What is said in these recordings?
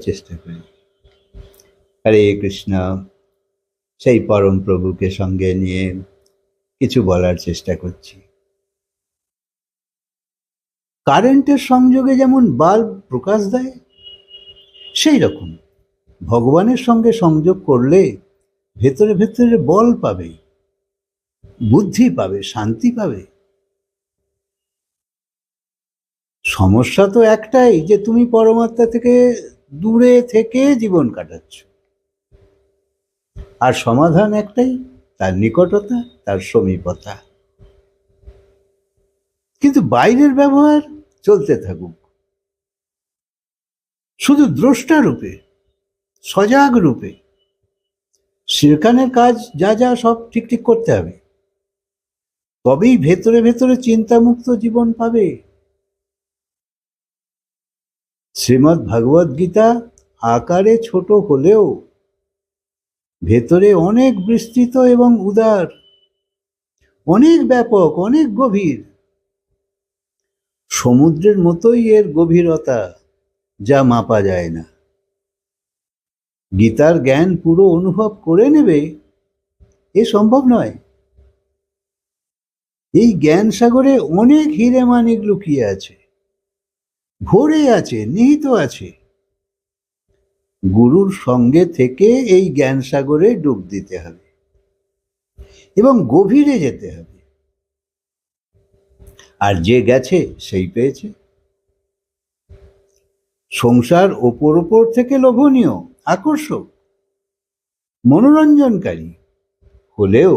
চেষ্টা করি। হরে কৃষ্ণ। সেই পরম প্রভুকে সঙ্গে নিয়ে কিছু বলার চেষ্টা করছি। কারেন্টের সংযোগে যেমন বাল্ব প্রকাশ দেয়, সেই রকম ভগবানের সঙ্গে সংযোগ করলে ভেতরে ভেতরে বল পাবে, বুদ্ধি পাবে, শান্তি পাবে। সমস্যা তো একটাই, যে তুমি পরমাত্মা থেকে দূরে থেকে জীবন কাটাচ্ছ। আর সমাধান একটাই, তার নিকটতা, তার সমীপতা। কিন্তু বাইরের ব্যবহার চলতে থাকুক, শুধু দ্রষ্টা রূপে, সজাগ রূপে। সেখানের কাজ যা যা সব ঠিক ঠিক করতে হবে, তবেই ভেতরে ভেতরে চিন্তামুক্ত জীবন পাবে। শ্রীমদ্ ভগবদ গীতা আকারে ছোট হলেও ভেতরে অনেক বিস্তৃত এবং উদার, অনেক ব্যাপক, অনেক গভীর। সমুদ্রের মতোই এর গভীরতা, যা মাপা যায় না। গীতার জ্ঞান পুরো অনুভব করে নেবে, এ সম্ভব নয়। এই জ্ঞান সাগরে অনেক হিরে মানিক লুকিয়ে আছে, ভরে আছে, নিহিত আছে। গুরুর সঙ্গে থেকে এই জ্ঞান সাগরে ডুব দিতে হবে এবং গভীরে যেতে হবে। আর যে গেছে সেই পেয়েছে। সংসার ওপর ওপর থেকে লোভনীয়, আকর্ষক, মনোরঞ্জনকারী হলেও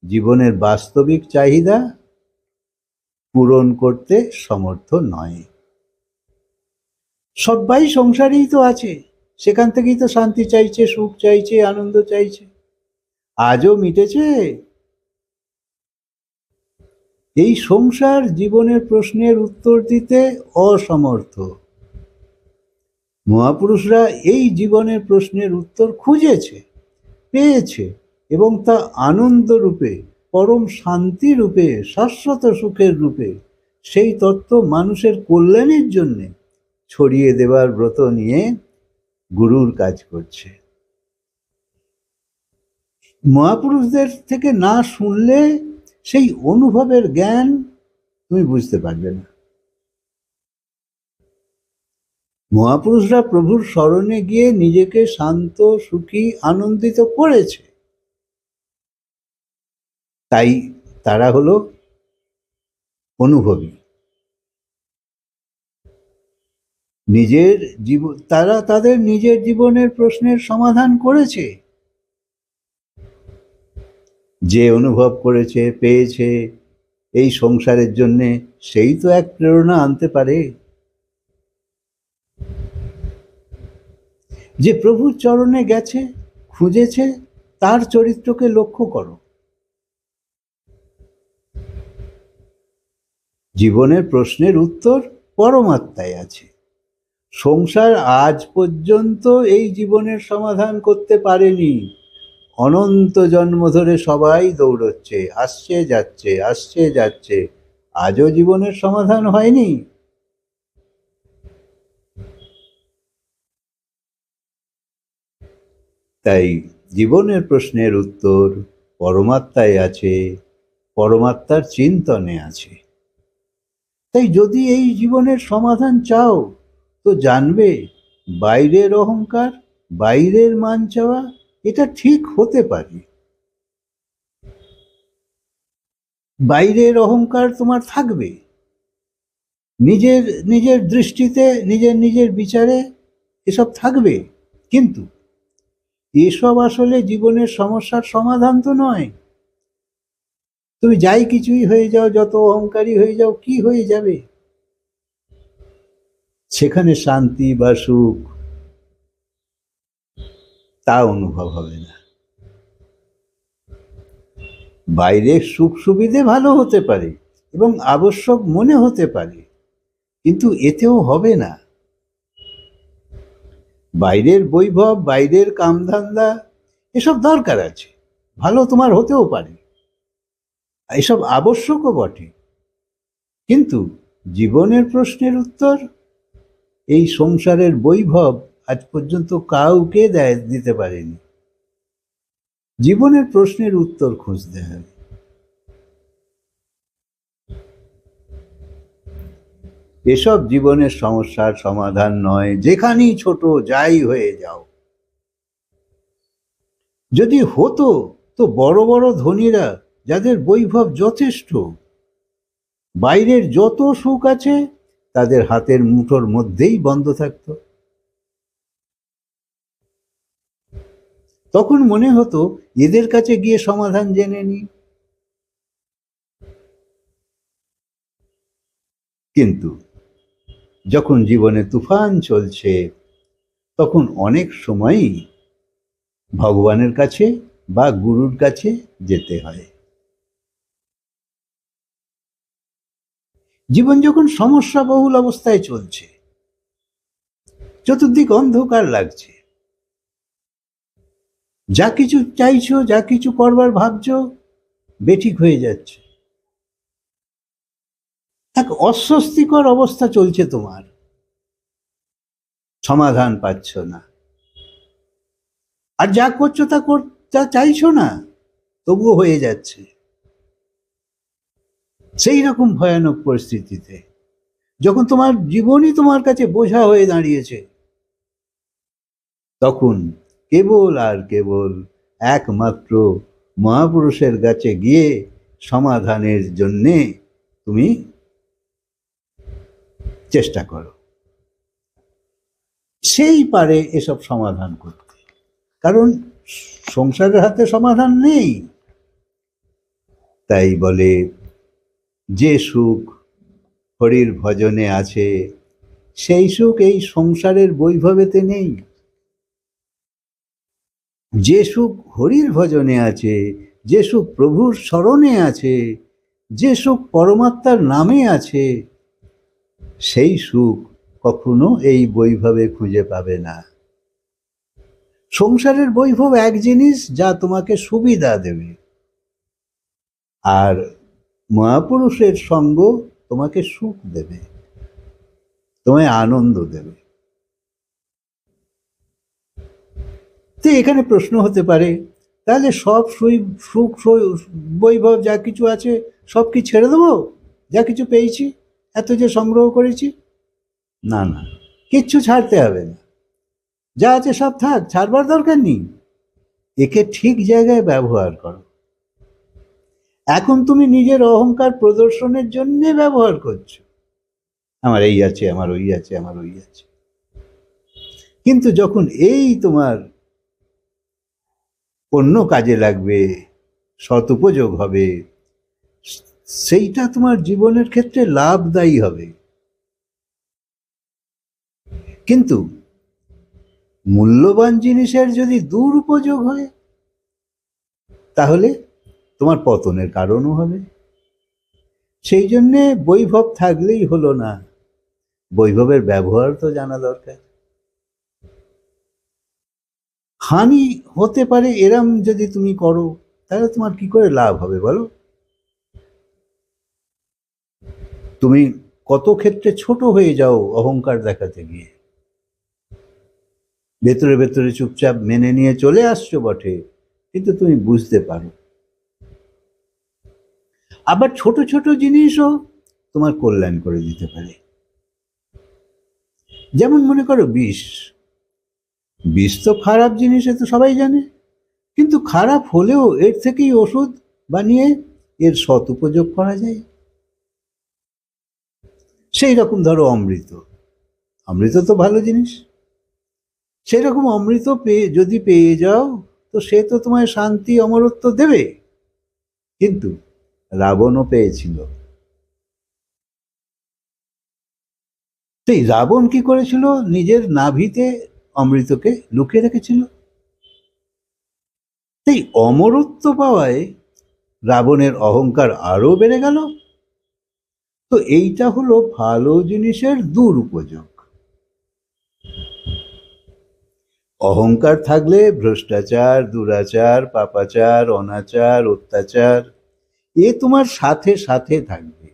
জীবনের বাস্তবিক চাহিদা পূরণ করতে সমর্থ নয়। সবাই সংসারেই তো আছে, সেখান থেকেই তো শান্তি চাইছে, সুখ চাইছে, আনন্দ চাইছে। আজও মিটেছে? এই সংসার জীবনের প্রশ্নের উত্তর দিতে অসমর্থ। মহাপুরুষরা এই জীবনের প্রশ্নের উত্তর খুঁজেছে, পেয়েছে, এবং তা আনন্দ রূপে, পরম শান্তি রূপে, শাশ্বত সুখের রূপে সেই তত্ত্ব মানুষের কল্যাণের জন্যে ছড়িয়ে দেবার ব্রত নিয়ে গুরুর কাজ করছে। মহাপুরুষদের থেকে না শুনলে সেই অনুভবের জ্ঞান তুমি বুঝতে পারবে না। মহাপুরুষরা প্রভুর শরণে গিয়ে নিজেকে শান্ত, সুখী, আনন্দিত করেছে, তাই তারা হলো অনুভবী। তারা তাদের নিজের জীবনের প্রশ্নের সমাধান করেছে। যে অনুভব করেছে, পেয়েছে এই সংসারের জন্যে, সেই তো এক প্রেরণা আনতে পারে। যে প্রভুর চরণে গেছে, খুঁজেছে, তার চরিত্রকে লক্ষ্য করো। জীবনের প্রশ্নের উত্তর পরমাত্মায় আছে। সংসার আজ পর্যন্ত এই জীবনের সমাধান করতে পারেনি। অনন্ত জন্ম ধরে সবাই দৌড়চ্ছে, আসছে যাচ্ছে, আসছে যাচ্ছে, আজও জীবনের সমাধান হয়নি। তাই জীবনের প্রশ্নের উত্তর পরমাত্মায় আছে, পরমাত্মার চিন্তনে আছে। তাই যদি এই জীবনের সমাধান চাও, তো জানবে বাইরের অহংকার, বাইরের মান চাওয়া, এটা ঠিক হতে পারে। বাইরের অহংকার তোমার থাকবে, নিজের নিজের দৃষ্টিতে, নিজের নিজের বিচারে এসব থাকবে, কিন্তু এসব আসলে জীবনের সমস্যার সমাধান তো নয়। তুমি যাই কিছুই হয়ে যাও, যত অহংকারী হয়ে যাও, কি হয়ে যাবে? সেখানে শান্তি বা সুখ তা অনুভব হবে না। বাইরের সুখ সুবিধে ভালো হতে পারে এবং আবশ্যক মনে হতে পারে, কিন্তু এতেও হবে না। বাইরের বৈভব, বাইরের কামধান্দা, এসব দরকার আছে, ভালো তোমার হতেও পারে, এসব আবশ্যকও বটে, কিন্তু জীবনের প্রশ্নের উত্তর এই সংসারের বৈভব আজ পর্যন্ত কাউকে দিতে পারেনি। জীবনের প্রশ্নের উত্তর খুঁজতে হবে। এসব জীবনের সমস্যার সমাধান নয়, যেখানেই ছোট যাই হয়ে যাও। যদি হতো তো বড় বড় ধনীরা, যাদের বৈভব যথেষ্ট, বাইরের যত সুখ আছে তাদের হাতের মুঠোর মধ্যেই বন্ধ থাকত। তখন মনে হতো এদের কাছে গিয়ে সমাধান জেনে নি। কিন্তু যখন জীবনে তুফান চলছে, তখন অনেক সময়ই ভগবানের কাছে বা গুরুর কাছে যেতে হয়। জীবন যখন সমস্যা বহুল অবস্থায় চলছে, চতুর্দিক অন্ধকার লাগছে, যা কিছু চাইছো, যা কিছু করবার ভাবছো, বেঠিক হয়ে যাচ্ছে, এক অস্বস্তিকর অবস্থা চলছে, তোমার সমাধান পাচ্ছ না, আর যা করছো তা চাইছো না, তবুও হয়ে যাচ্ছে। সেই রকম ভয়ানক পরিস্থিতিতে যখন তোমার জীবনই তোমার কাছে বোঝা হয়ে দাঁড়িয়েছে, তখন কেবল আর কেবল একমাত্র মহাপুরুষের কাছে গিয়ে সমাধানের জন্যে তুমি চেষ্টা করো। সেই পারে এসব সমাধান করতে, কারণ সংসারের হাতে সমাধান নেই। তাই বলে, যে সুখ হরির ভজনে আছে, সেই সুখ এই সংসারের বৈভবেতে নেই। যে সুখ হরির ভজনে আছে, যে সুখ প্রভুর স্মরণে আছে, যে সুখ পরমাত্মার নামে আছে, সেই সুখ কখনো এই বৈভবে খুঁজে পাবে না। সংসারের বৈভব এক জিনিস, যা তোমাকে সুবিধা দেবে, আর মহাপুরুষের সঙ্গ তোমাকে সুখ দেবে, তোমায় আনন্দ দেবে। তো এখানে প্রশ্ন হতে পারে, তাহলে সব সুখ বৈভব যা কিছু আছে সব কি ছেড়ে দেবো, যা কিছু পেয়েছি, এত যে সংগ্রহ করেছি? না না, কিচ্ছু ছাড়তে হবে না, যা আছে সব থাক, ছাড়বার দরকার নেই। একে ঠিক জায়গায় ব্যবহার করো। এখন তুমি নিজের অহংকার প্রদর্শনের জন্য ব্যবহার করছো, আমার এই আছে, আমার ওই আছে, আমার ওই আছে। কিন্তু যখন এই তোমার অন্য কাজে লাগবে, সদুপযোগ হবে, সেইটা তোমার জীবনের ক্ষেত্রে লাভদায়ী হবে। কিন্তু মূল্যবান জিনিসের যদি দুরুপযোগ হয়, তাহলে তোমার পতনের কারণও হবে। সেই জন্যে বৈভব থাকলেই হলো না, বৈভবের ব্যবহার তো জানা দরকার। হানি হতে পারে এরম যদি তুমি করো, তাহলে তোমার কি করে লাভ হবে বলো? তুমি কত ক্ষেত্রে ছোট হয়ে যাও অহংকার দেখাতে গিয়ে। ভেতরে ভেতরে চুপচাপ মেনে নিয়ে চলে আসছো বটে, কিন্তু তুমি বুঝতে পারো। আবার ছোট ছোট জিনিসও তোমার কল্যাণ করে দিতে পারে। যেমন মনে করো বিষ। বিষ তো খারাপ জিনিস, তো সবাই জানে, কিন্তু খারাপ হলেও এর থেকেই ওষুধ বানিয়ে এর সদুপযোগ করা যায়। সেই রকম ধরো অমৃত। অমৃত তো ভালো জিনিস, সেই রকম অমৃত যদি পেয়ে যাও, তো সে তো তোমায় শান্তি অমরত্ব দেবে। কিন্তু রাবণও পেয়েছিল। সেই রাবণ কি করেছিল? নিজের নাভিতে অমৃতকে লুকিয়ে রেখেছিল। সেই অমরত্ব পাওয়ায় রাবণের অহংকার আরো বেড়ে গেল। তো এইটা হলো ভালো জিনিসের দুরুপযোগ। অহংকার থাকলে ভ্রষ্টাচার, দুরাচার, পাপাচার, অনাচার, অত্যাচার এ তোমার সাথে সাথে থাকবে।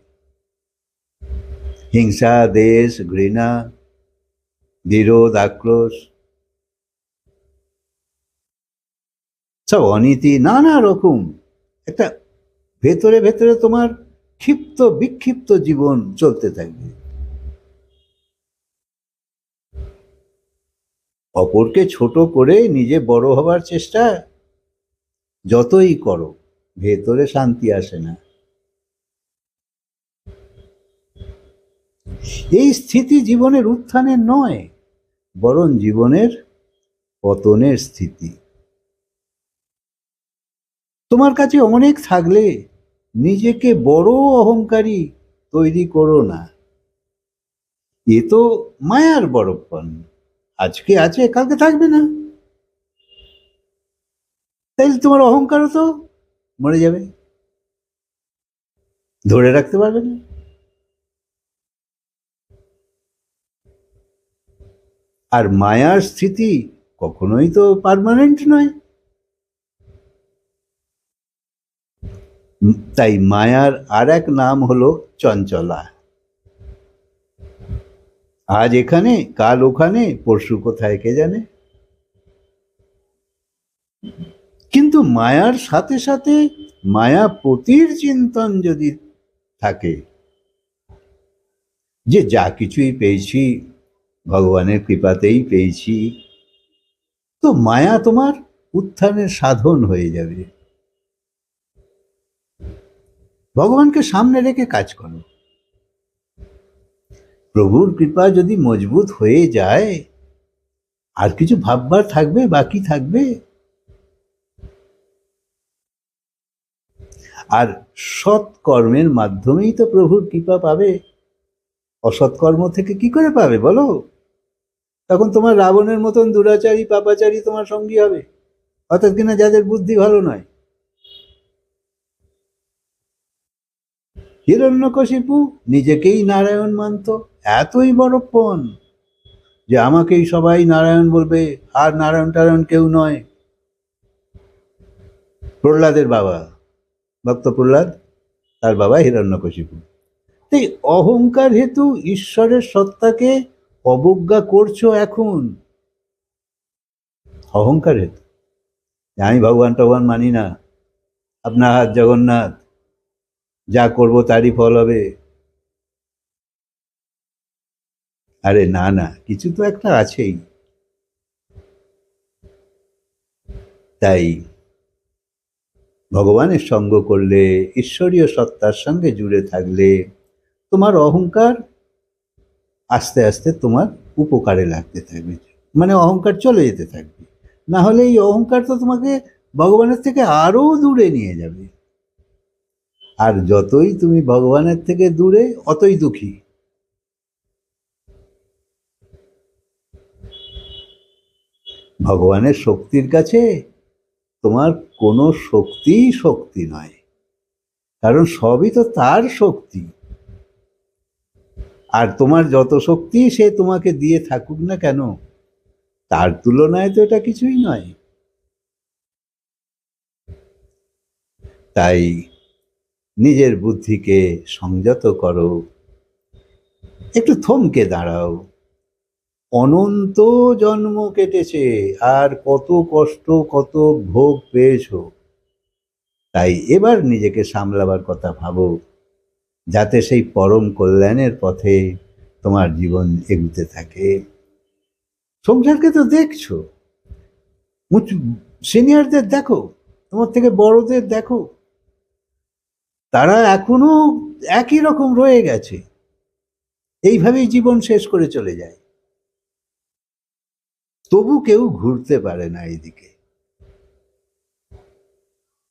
হিংসা, দেশ, ঘৃণা বিরোধ, আক্রোশ, সব অনীতি, নানা রকম একটা ভেতরে ভেতরে তোমার ক্ষিপ্ত বিক্ষিপ্ত জীবন চলতে থাকবে। অপরকে ছোট করে নিজে বড় হবার চেষ্টা যতই করো, ভেতরে শান্তি আসে না। এই স্থিতি জীবনের উত্থানের নয়, বরং জীবনের পতনের স্থিতি। তোমার কাছে অনেক থাকলে নিজেকে বড় অহংকারী তৈরি করো না। এ তো মায়ার বড়প্পন, আজকে আছে কালকে থাকবে না। তাইলে তোমার অহংকারও তো মরে যাবে, ধরে রাখতে পারবে না। আর মায়ার স্থিতি কখনোই তো পার্মানেন্ট নয়। তাই মায়ার আর এক নাম হলো চঞ্চলা। আজ এখানে, কাল ওখানে, পরশু কোথায় কে জানে। কিন্তু মায়ার সাথে সাথে মায়াপতির চিন্তন যদি থাকে, যে যা কিছুই পেয়েছি ভগবানের কৃপাতেই পেয়েছি, তো মায়া তোমার উত্থানের সাধন হয়ে যাবে। ভগবানকে সামনে রেখে কাজ করো। প্রভুর কৃপা যদি মজবুত হয়ে যায়, আর কিছু ভাববার থাকবে, বাকি থাকবে? আর সৎ কর্মের মাধ্যমেই তো প্রভুর কৃপা পাবে। অসৎ কর্ম থেকে কি করে পাবে বলো? তখন তোমার রাবণের মতন দুরাচারী পাপাচারী তোমার সঙ্গী হবে, অর্থাৎ কিনা যাদের বুদ্ধি ভালো নয়। হিরণ্যকশিপু নিজেকেই নারায়ণ মানত, এতই বড়প্পন যে আমাকেই সবাই নারায়ণ বলবে, আর নারায়ণ টারায়ণ কেউ নয়। প্রহ্লাদের বাবা, ভক্ত প্রহ্লাদ, তার বাবা হিরণ্যকশিপু। তাই অহংকার হেতু ঈশ্বরের সত্তাকে অবজ্ঞা করছো এখন। অহংকার হেতু আমি ভগবান টগবান মানি না, আপনার হাত জগন্নাথ, যা করব তারই ফল হবে। আরে না না, কিছু তো একটা আছেই। তাই ভগবানের সঙ্গ করলে, ঈশ্বরীয় সত্তার সঙ্গে জুড়ে থাকলে তোমার অহংকার আস্তে আস্তে তোমার উপকারে লাগতে থাকবে, মানে অহংকার চলে যেতে থাকবে। না হলে এই অহংকার তো তোমাকে ভগবানের থেকে আরো দূরে নিয়ে যাবে। আর যতই তুমি ভগবানের থেকে দূরে, অতই দুঃখী। ভগবানের শক্তির কাছে তোমার কোনো শক্তিই শক্তি নয়, কারণ সবই তো তার শক্তি। আর তোমার যত শক্তি সে তোমাকে দিয়ে থাকুক না কেন, তার তুলনায় তো এটা কিছুই নয়। তাই নিজের বুদ্ধিকে সংযত করো, একটু থমকে দাঁড়াও। অনন্ত জন্ম কেটেছে, আর কত কষ্ট কত ভোগ পেয়েছ। তাই এবার নিজেকে সামলাবার কথা ভাবো, যাতে সেই পরম কল্যাণের পথে তোমার জীবন এগুতে থাকে। সংসারকে তো দেখছো, সিনিয়রদের দেখো, তোমার থেকে বড়দের দেখো, তারা এখনো একই রকম রয়ে গেছে, এইভাবেই জীবন শেষ করে চলে যায়। তবু কেউ ঘুরতে পারে না এইদিকে,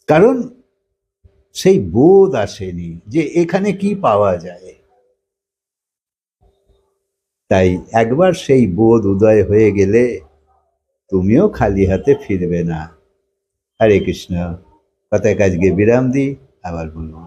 কারণ সেই বোধ আসেনি যে এখানে কি পাওয়া যায়। তাই একবার সেই বোধ উদয় হয়ে গেলে তুমিও খালি হাতে ফিরবে না। হরে কৃষ্ণ। কথায় আজকে বিরাম দিই, আবার বলবো।